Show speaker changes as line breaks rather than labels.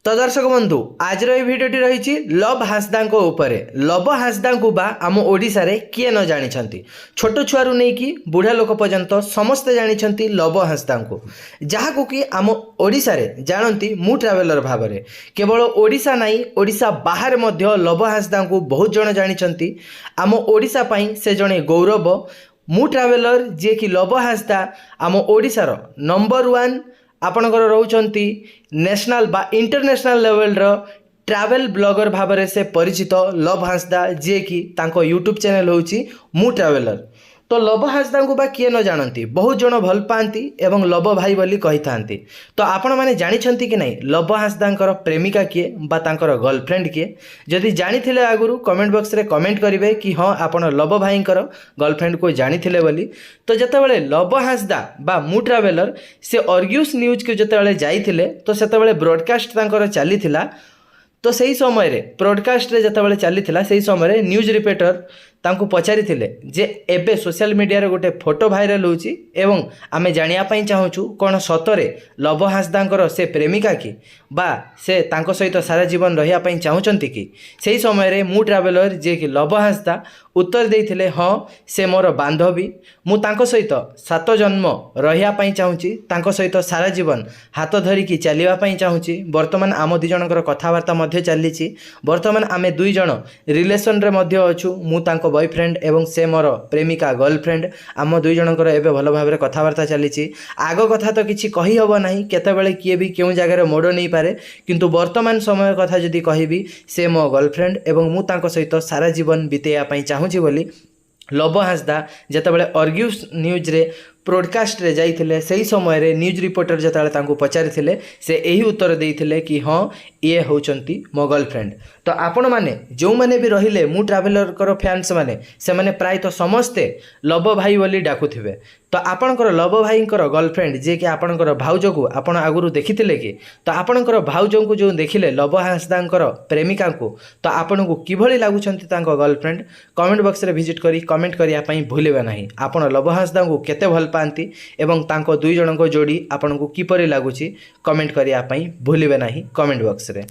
तो दर्शक बंधु आज भिडियोटी रही लव हांसदा उपरे। लव हांसदा बा आम ओडिशा रे किए न जानी छोट छुआ नहीं कि बुढ़ा लोक पर्यंत समस्ते जानी लव हांसदा को, जहाँ कि आम ओडिशा रे जानती मु ट्रावेलर भाव में। केवल ओडिशा नहीं ओडिशा बाहर मध्य लव हांसदा को बहुत जन जानी। आम ओडिशा पई से जड़े गौरव। मु ट्रावेलर जी कि लव हांसदा आम ओडिशार नंबर 1 आपणकर रोचंती नेशनल बा इंटरनेशनल लेवल रो ट्रैवल ब्लॉगर भाव में से परिचित लव हांसदा, जी कि तांको यूट्यूब चैनल होची मु ट्रैवलर। तो लव हांसदा को बा किए न जानती, बहुत जन भल पाती एवं लव भाई बोली कही थांती। तो आपण माने जानिछंती कि नहीं लव हांसदा प्रेमिका किए बा तांकर गर्लफ्रेंड किए? जदि जानी आगुरु कमेंट बॉक्स रे कमेंट करेंगे कि हाँ आपण लव भाई गर्लफ्रेंड को जानी बोली। तो जितेबाला लव हांसदा बा मु ट्रावेलर से अर्ग्यूस न्यूज को जितेबाला जाइथिले तो सेतेबाला ब्रॉडकास्ट तांकर चली। तो सही समय रे ब्रॉडकास्ट रे जतबेले चलीथिला सही समय रे न्यूज रिपोर्टर तांको पचारि थिले जे एबे सोशल मीडिया रे गोटे फोटो भाइराल होची एवं आमे जानिया पई चाहूछु कोन सतरे लव हांसदांकर से प्रेमिका की बा से तांको सहित सारा जीवन रहिया पई चाहूचंती कि? सही समय रे मु ट्रैवलर जे कि लव हांसदा उत्तर देइथिले हाँ से मोर बांधवी, मु तांको सहित 7 जन्म रहिया पई चाहूची, तांको सहित सारा जीवन हाथ धरिकी चलिया पई चाहूची। वर्तमान आम दु जनकर कथावार्ता मध्य चलीची। वर्तमान आमे 2 जन रिलेशन रे मध्य अछु, मु तांको बॉयफ्रेंड एवं से मोर प्रेमिका गर्लफ्रेंड। आम 2 जनकर एबे भल भाव रे कथावार्ता चलीची। आग कथा तो किछि कहि हबो नाही, केतेबेले किए भी केउ जगह रे मोड़ नहीं पारे, किंतु वर्तमान समय कथा जदि कहिबी से मो गर्लफ्रेंड एवं मु तांको सहित सारा जीवन बितेया पई चाहूची बोली लव हांसदा जितेबाला अर्ग्यूस न्यूज रे ब्रॉडकास्ट रे जाइथिले सही समय रे न्यूज रिपोर्टर जतले तांको पचारिथिले से यही उत्तर देइथिले कि हाँ ये होचंती मो गर्लफ्रेंड। तो आपण माने जो माने भी रहिले मु ट्रैवलर कर फैंस माने से माने प्राय तो समस्ते लव भाई बोली डाकुथिबे। तो आपणकर लव भाईंकर गर्लफ्रेंड जे कि आपणकर भाउज को आपण आगुरु देखिथिले कि? तो आपणकर भाउज को जो देखिले लव हांसदांकर प्रेमिका को, तो आपण को किभली लागुचंती तांको गर्लफ्रेंड कमेंट बॉक्स रे विजिट करी कमेंट करिया पई भूलिबे नाही। आपण लव हांसदा को केते भल पाती एवं तांको 2 जनक जोड़ी आपन को किपरि लागुची कमेंट करिया पई भूलिबे नाही कमेंट बॉक्स रे।